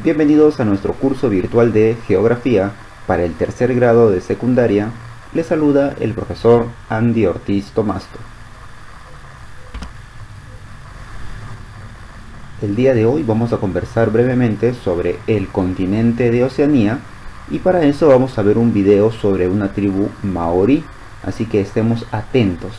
Bienvenidos a nuestro curso virtual de Geografía para el tercer grado de secundaria. Les saluda el profesor Andy Ortiz Tomasto. El día de hoy vamos a conversar brevemente sobre el continente de Oceanía y para eso vamos a ver un video sobre una tribu maorí, así que estemos atentos.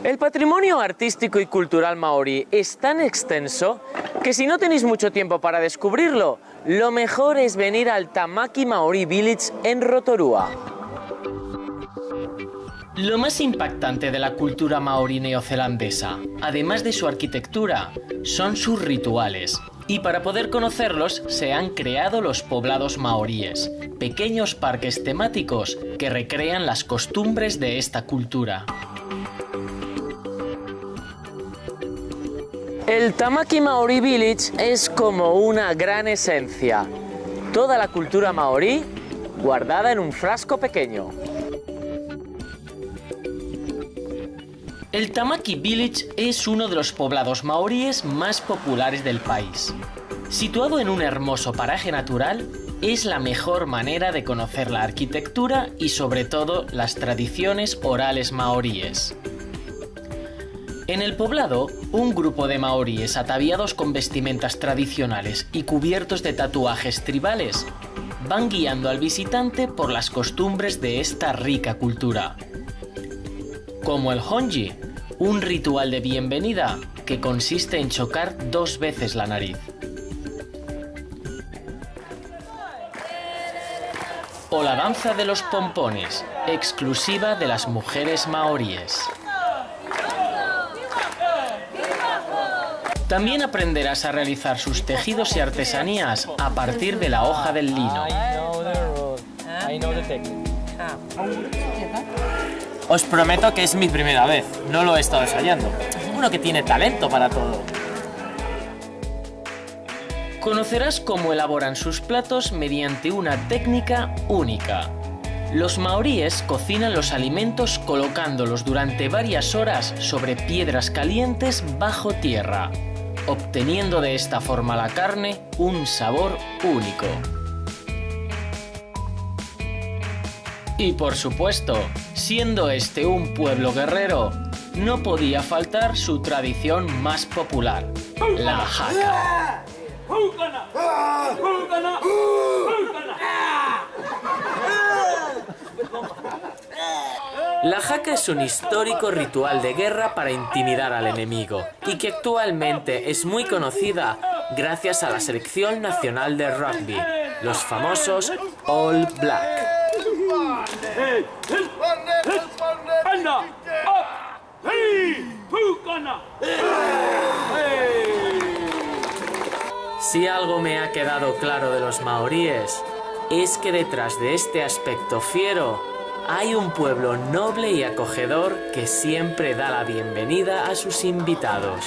El patrimonio artístico y cultural maorí es tan extenso que si no tenéis mucho tiempo para descubrirlo, lo mejor es venir al Tamaki Maori Village en Rotorua. Lo más impactante de la cultura maorí neozelandesa, además de su arquitectura, son sus rituales. Y para poder conocerlos se han creado los poblados maoríes, pequeños parques temáticos que recrean las costumbres de esta cultura. El Tamaki Maori Village es como una gran esencia. Toda la cultura maorí guardada en un frasco pequeño. El Tamaki Village es uno de los poblados maoríes más populares del país. Situado en un hermoso paraje natural, es la mejor manera de conocer la arquitectura y sobre todo las tradiciones orales maoríes. En el poblado, un grupo de maoríes ataviados con vestimentas tradicionales y cubiertos de tatuajes tribales van guiando al visitante por las costumbres de esta rica cultura. Como el honji, un ritual de bienvenida que consiste en chocar 2 veces la nariz. O la danza de los pompones, exclusiva de las mujeres maoríes. También aprenderás a realizar sus tejidos y artesanías a partir de la hoja del lino. Os prometo que es mi primera vez, no lo he estado ensayando. Uno que tiene talento para todo. Conocerás cómo elaboran sus platos mediante una técnica única. Los maoríes cocinan los alimentos colocándolos durante varias horas sobre piedras calientes bajo tierra, obteniendo de esta forma la carne un sabor único. Y por supuesto, siendo este un pueblo guerrero, no podía faltar su tradición más popular, la haka. La haka es un histórico ritual de guerra para intimidar al enemigo y que actualmente es muy conocida gracias a la selección nacional de rugby, los famosos All Black. Si algo me ha quedado claro de los maoríes, es que detrás de este aspecto fiero hay un pueblo noble y acogedor que siempre da la bienvenida a sus invitados.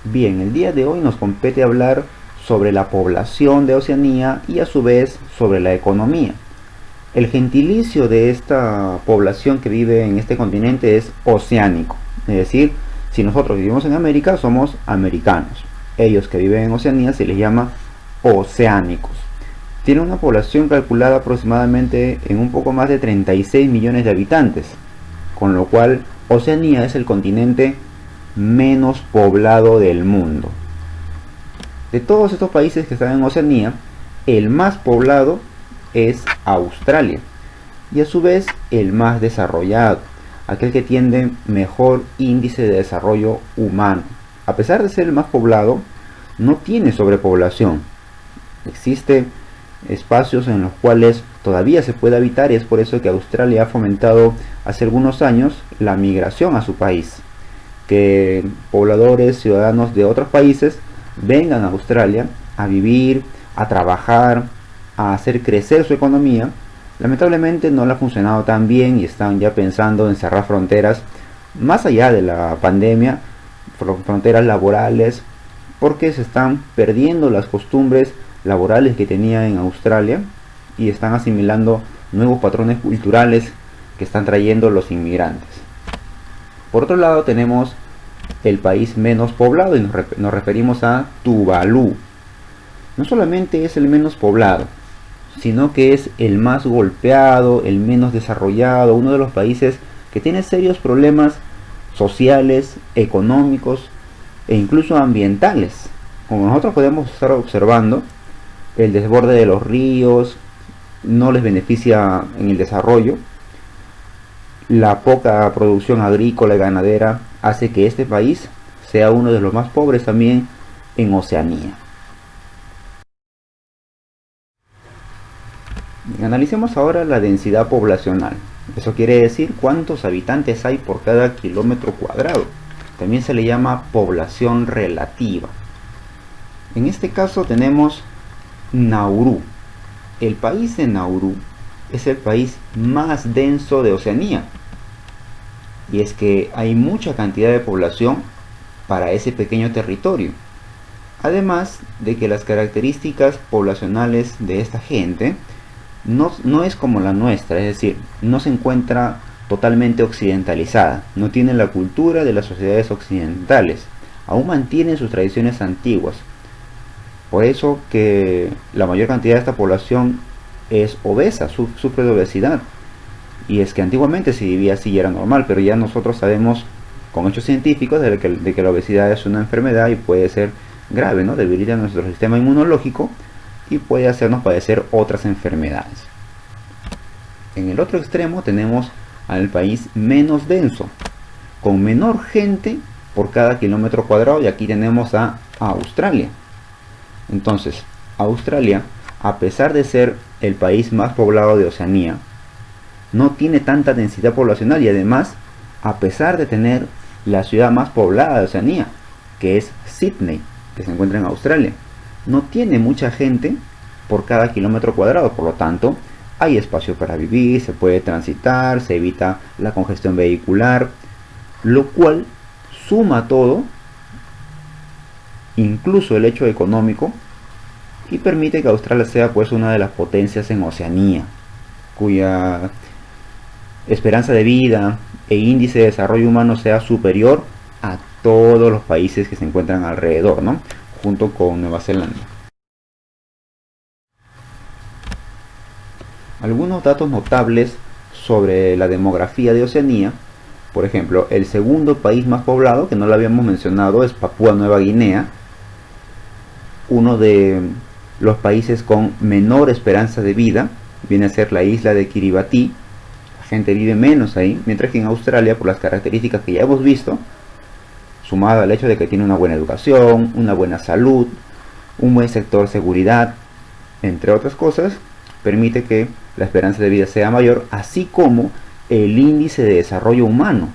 Bien, el día de hoy nos compete hablar sobre la población de Oceanía y a su vez sobre la economía. El gentilicio de esta población que vive en este continente es oceánico, es decir, si nosotros vivimos en América somos americanos. Ellos que viven en Oceanía se les llama oceánicos. Tiene una población calculada aproximadamente en un poco más de 36 millones de habitantes, con lo cual Oceanía es el continente menos poblado del mundo. De todos estos países que están en Oceanía, el más poblado es Australia y a su vez el más desarrollado, aquel que tiene mejor índice de desarrollo humano. A pesar de ser el más poblado, no tiene sobrepoblación. Existe espacios en los cuales todavía se puede habitar, y es por eso que Australia ha fomentado hace algunos años la migración a su país, que pobladores, ciudadanos de otros países vengan a Australia a vivir, a trabajar, a hacer crecer su economía. Lamentablemente no le ha funcionado tan bien y están ya pensando en cerrar fronteras más allá de la pandemia, fronteras laborales, porque se están perdiendo las costumbres laborales que tenía en Australia y están asimilando nuevos patrones culturales que están trayendo los inmigrantes. Por otro lado tenemos el país menos poblado y nos referimos a Tuvalu. No solamente es el menos poblado, sino que es el más golpeado, el menos desarrollado, uno de los países que tiene serios problemas sociales, económicos e incluso ambientales. Como nosotros podemos estar observando, el desborde de los ríos no les beneficia en el desarrollo. La poca producción agrícola y ganadera hace que este país sea uno de los más pobres también en Oceanía. Analicemos ahora la densidad poblacional. Eso quiere decir cuántos habitantes hay por cada kilómetro cuadrado. También se le llama población relativa. En este caso tenemos Nauru. El país de Nauru es el país más denso de Oceanía. Y es que hay mucha cantidad de población para ese pequeño territorio. Además de que las características poblacionales de esta gente no es como la nuestra, es decir, no se encuentra totalmente occidentalizada, no tiene la cultura de las sociedades occidentales, aún mantienen sus tradiciones antiguas. Por eso que la mayor cantidad de esta población es obesa, sufre de obesidad. Y es que antiguamente se vivía así y era normal, pero ya nosotros sabemos con hechos científicos de que la obesidad es una enfermedad y puede ser grave, ¿no? Debilita nuestro sistema inmunológico y puede hacernos padecer otras enfermedades. En el otro extremo tenemos al país menos denso, con menor gente por cada kilómetro cuadrado, y aquí tenemos a Australia. Entonces, Australia, a pesar de ser el país más poblado de Oceanía, no tiene tanta densidad poblacional, y además, a pesar de tener la ciudad más poblada de Oceanía, que es Sydney, que se encuentra en Australia, no tiene mucha gente por cada kilómetro cuadrado, por lo tanto, hay espacio para vivir, se puede transitar, se evita la congestión vehicular, lo cual suma todo, incluso el hecho económico, y permite que Australia sea pues una de las potencias en Oceanía, cuya esperanza de vida e índice de desarrollo humano sea superior a todos los países que se encuentran alrededor, ¿no? Junto con Nueva Zelanda. Algunos datos notables sobre la demografía de Oceanía: por ejemplo, el segundo país más poblado, que no lo habíamos mencionado, es Papúa Nueva Guinea, uno de los países con menor esperanza de vida, viene a ser la isla de Kiribati. La gente vive menos ahí, mientras que en Australia, por las características que ya hemos visto, sumado al hecho de que tiene una buena educación, una buena salud, un buen sector seguridad, entre otras cosas, permite que la esperanza de vida sea mayor, así como el índice de desarrollo humano.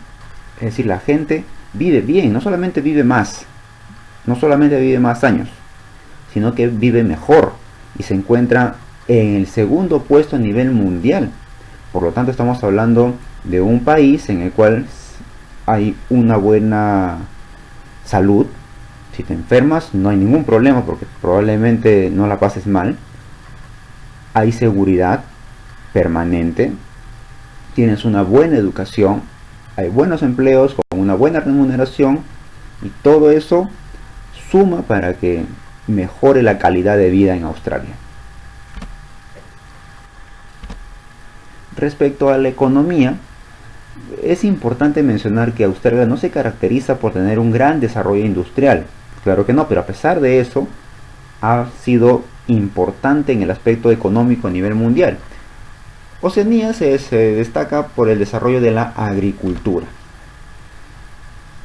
Es decir, la gente vive bien, no solamente vive más años, sino que vive mejor y se encuentra en el segundo puesto a nivel mundial. Por lo tanto, estamos hablando de un país en el cual hay una buena salud. Si te enfermas no hay ningún problema porque probablemente no la pases mal. Hay seguridad permanente, tienes una buena educación, hay buenos empleos con una buena remuneración, y todo eso suma para que mejore la calidad de vida en Australia. Respecto a la economía, es importante mencionar que Australia no se caracteriza por tener un gran desarrollo industrial. Claro que no, pero a pesar de eso, ha sido importante en el aspecto económico a nivel mundial. Oceanía se destaca por el desarrollo de la agricultura.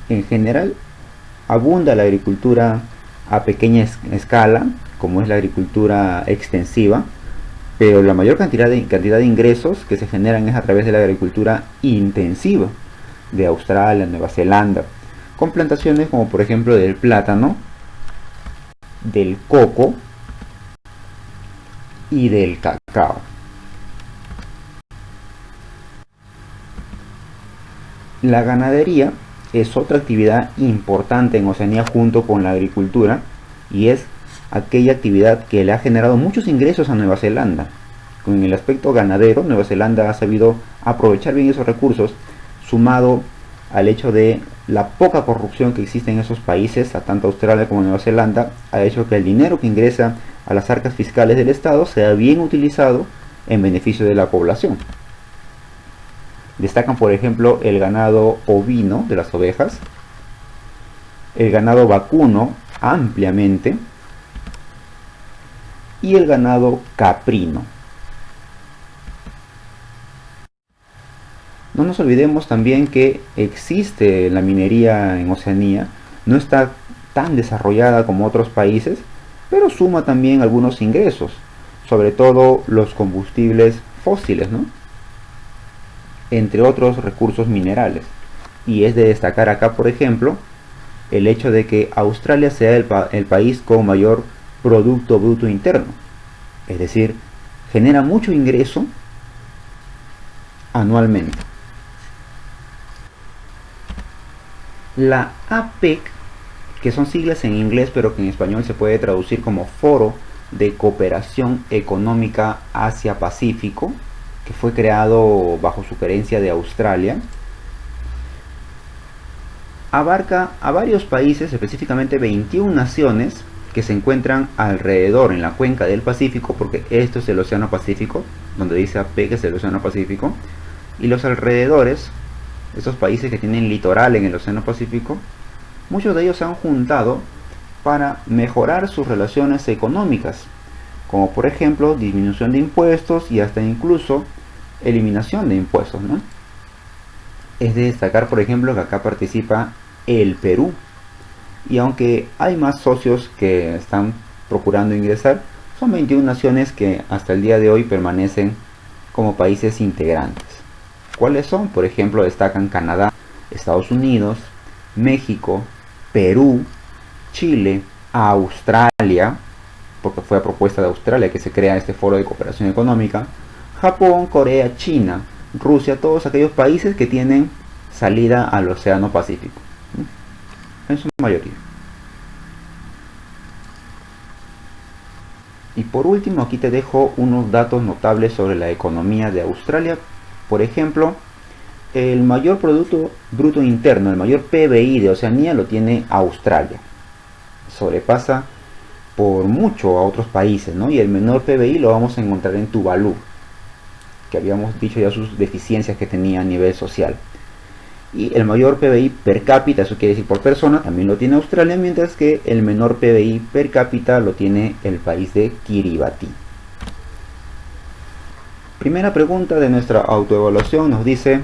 En general, abunda la agricultura a pequeña escala, como es la agricultura extensiva, pero la mayor cantidad de ingresos que se generan es a través de la agricultura intensiva de Australia, Nueva Zelanda, con plantaciones como por ejemplo del plátano, del coco y del cacao. La ganadería es otra actividad importante en Oceanía junto con la agricultura, y es aquella actividad que le ha generado muchos ingresos a Nueva Zelanda. Con el aspecto ganadero, Nueva Zelanda ha sabido aprovechar bien esos recursos, sumado al hecho de la poca corrupción que existe en esos países, a tanto Australia como Nueva Zelanda, ha hecho que el dinero que ingresa a las arcas fiscales del Estado sea bien utilizado en beneficio de la población. Destacan, por ejemplo, el ganado ovino de las ovejas, el ganado vacuno ampliamente y el ganado caprino. No nos olvidemos también que existe la minería en Oceanía, no está tan desarrollada como otros países, pero suma también algunos ingresos, sobre todo los combustibles fósiles, ¿no? Entre otros recursos minerales. Y es de destacar acá, por ejemplo, el hecho de que Australia sea el país con mayor Producto Bruto Interno, es decir, genera mucho ingreso anualmente. La APEC, que son siglas en inglés pero que en español se puede traducir como Foro de Cooperación Económica Asia-Pacífico, que fue creado bajo sugerencia de Australia, abarca a varios países, específicamente 21 naciones que se encuentran alrededor en la cuenca del Pacífico, porque esto es el Océano Pacífico, donde dice APEC es el Océano Pacífico, y los alrededores, esos países que tienen litoral en el Océano Pacífico, muchos de ellos se han juntado para mejorar sus relaciones económicas, como por ejemplo disminución de impuestos y hasta incluso eliminación de impuestos, ¿no? Es de destacar, por ejemplo, que acá participa el Perú, y aunque hay más socios que están procurando ingresar, son 21 naciones que hasta el día de hoy permanecen como países integrantes. ¿Cuáles son? Por ejemplo, destacan Canadá, Estados Unidos, México, Perú, Chile, Australia, porque fue a propuesta de Australia que se crea este foro de cooperación económica, Japón, Corea, China, Rusia, todos aquellos países que tienen salida al Océano Pacífico, en su mayoría. Y por último, aquí te dejo unos datos notables sobre la economía de Australia. Por ejemplo, el mayor Producto Bruto Interno, el mayor PBI de Oceanía lo tiene Australia. Sobrepasa por mucho a otros países, ¿no? Y el menor PBI lo vamos a encontrar en Tuvalu, que habíamos dicho ya sus deficiencias que tenía a nivel social. Y el mayor PBI per cápita, eso quiere decir por persona, también lo tiene Australia, mientras que el menor PBI per cápita lo tiene el país de Kiribati. Primera pregunta de nuestra autoevaluación nos dice: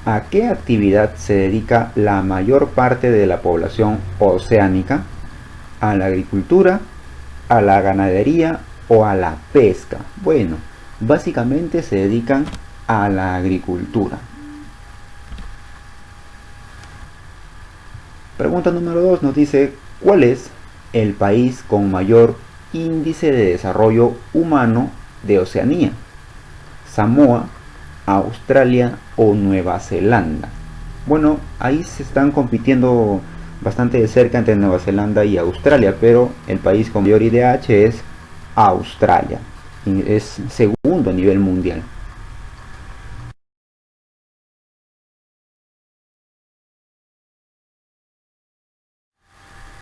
¿a qué actividad se dedica la mayor parte de la población oceánica? ¿A la agricultura, a la ganadería o a la pesca? Bueno, básicamente se dedican a la agricultura. Pregunta número 2 nos dice: ¿cuál es el país con mayor índice de desarrollo humano de Oceanía? ¿Samoa, Australia o Nueva Zelanda? Bueno, ahí se están compitiendo bastante de cerca entre Nueva Zelanda y Australia, pero el país con mayor IDH es Australia, y es segundo a nivel mundial.